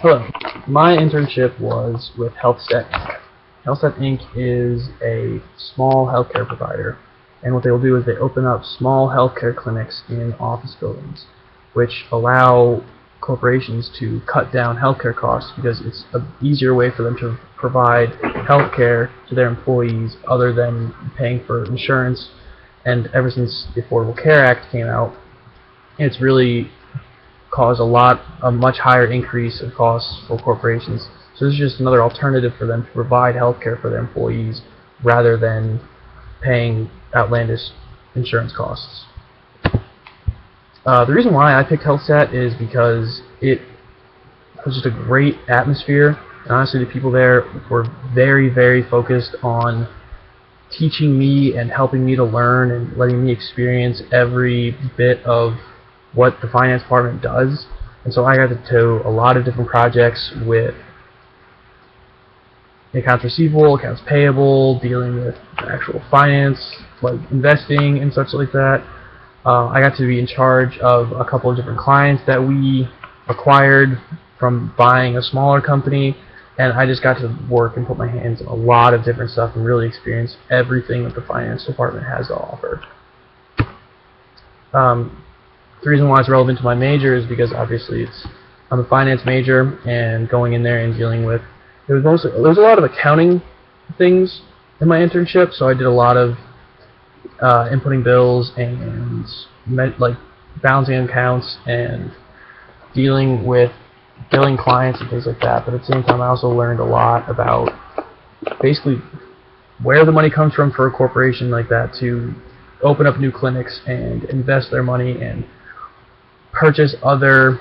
Hello. My internship was with HealthSet Inc. HealthSet Inc. is a small healthcare provider, and what they will do is they open up small healthcare clinics in office buildings, which allow corporations to cut down healthcare costs because it's an easier way for them to provide healthcare to their employees other than paying for insurance. And ever since the Affordable Care Act came out, it's really caused a much higher increase in costs for corporations. So this is just another alternative for them to provide healthcare for their employees rather than paying outlandish insurance costs. The reason why I picked HealthSat is because it was just a great atmosphere, and honestly the people there were very, very focused on teaching me and helping me to learn and letting me experience every bit of what the finance department does. And so I got to do a lot of different projects with accounts receivable, accounts payable, dealing with actual finance, like investing and such like that. I got to be in charge of a couple of different clients that we acquired from buying a smaller company, and I just got to work and put my hands on a lot of different stuff and really experience everything that the finance department has to offer. The reason why it's relevant to my major is because obviously I'm a finance major, and going in there and dealing with there was a lot of accounting things in my internship, so I did a lot of inputting bills and like balancing accounts and dealing with billing clients and things like that. But at the same time, I also learned a lot about basically where the money comes from for a corporation like that to open up new clinics and invest their money and purchase other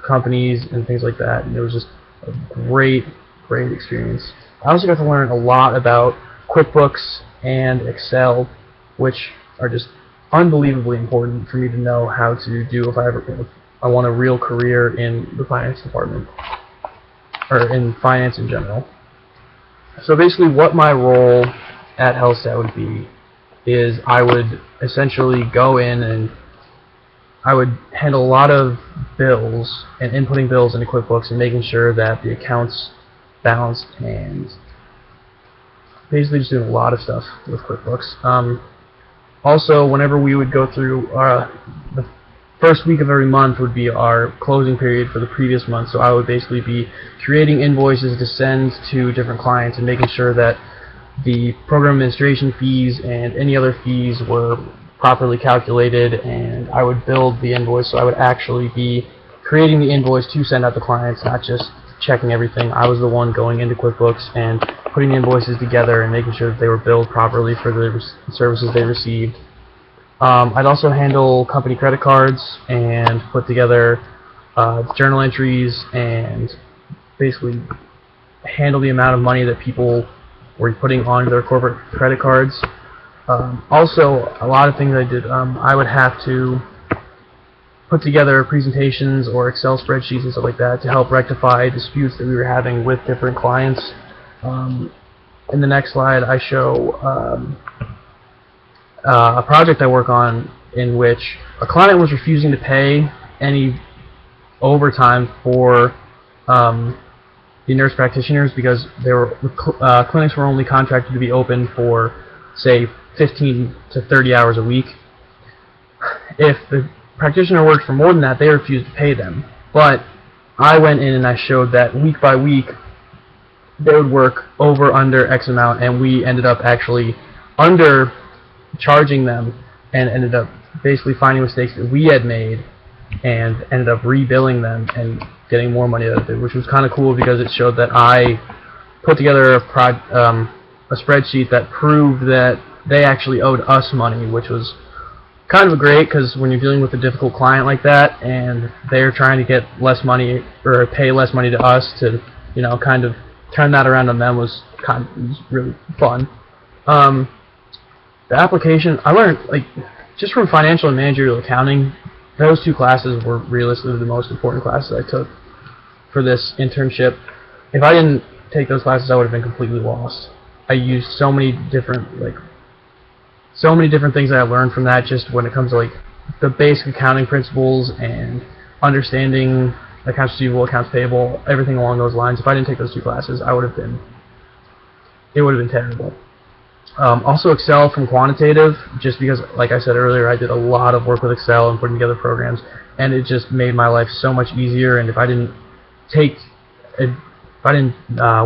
companies and things like that. And it was just a great experience. I also got to learn a lot about QuickBooks and Excel, which are just unbelievably important for me to know how to do if I want a real career in the finance department, or in finance in general. So basically what my role at HealthStat would be is I would essentially go in and I would handle a lot of bills and inputting bills into QuickBooks and making sure that the accounts balanced, and basically just doing a lot of stuff with QuickBooks. Also, whenever we would go through the first week of every month would be our closing period for the previous month, so I would basically be creating invoices to send to different clients and making sure that the program administration fees and any other fees were properly calculated, and I would build the invoice, so I would actually be creating the invoice to send out to clients, not just checking everything. I was the one going into QuickBooks and putting the invoices together and making sure that they were billed properly for the services they received. I'd also handle company credit cards and put together journal entries and basically handle the amount of money that people were putting on their corporate credit cards. Also, a lot of things I did, I would have to put together presentations or Excel spreadsheets and stuff like that to help rectify disputes that we were having with different clients. In the next slide, I show a project I work on in which a client was refusing to pay any overtime for the nurse practitioners because clinics were only contracted to be open for, say, 15 to 30 hours a week. If the practitioner worked for more than that, they refused to pay them. But I went in and I showed that week by week they would work over under X amount, and we ended up actually under charging them and ended up basically finding mistakes that we had made and ended up rebilling them and getting more money out of it, which was kind of cool because it showed that I put together a spreadsheet that proved that they actually owed us money, which was kind of great because when you're dealing with a difficult client like that and they're trying to get less money or pay less money to us, to kind of turn that around on them was really fun. The application I learned, just from financial and managerial accounting, those two classes were realistically the most important classes I took for this internship. If I didn't take those classes, I would have been completely lost. I used so many different things that I learned from that, just when it comes to the basic accounting principles and understanding accounts receivable, accounts payable, everything along those lines. If I didn't take those 2 classes, it would have been terrible. Also Excel from quantitative, just because, like I said earlier, I did a lot of work with Excel and putting together programs, and it just made my life so much easier. And if I didn't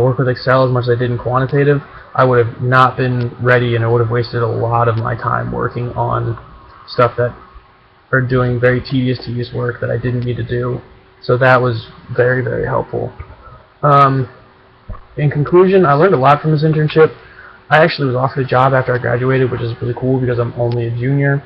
work with Excel as much as I did in quantitative, I would have not been ready, and I would have wasted a lot of my time working on stuff or doing very tedious work that I didn't need to do. So that was very, very helpful. In conclusion, I learned a lot from this internship. I actually was offered a job after I graduated, which is really cool because I'm only a junior.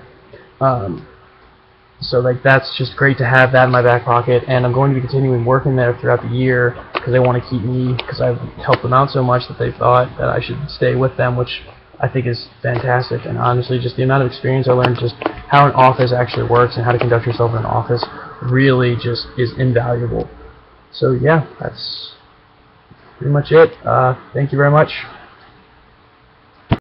So that's just great to have that in my back pocket, and I'm going to be continuing working there throughout the year because they want to keep me, because I've helped them out so much that they thought that I should stay with them, which I think is fantastic. And honestly, just the amount of experience I learned, just how an office actually works and how to conduct yourself in an office, really just is invaluable. So yeah, that's pretty much it. Thank you very much.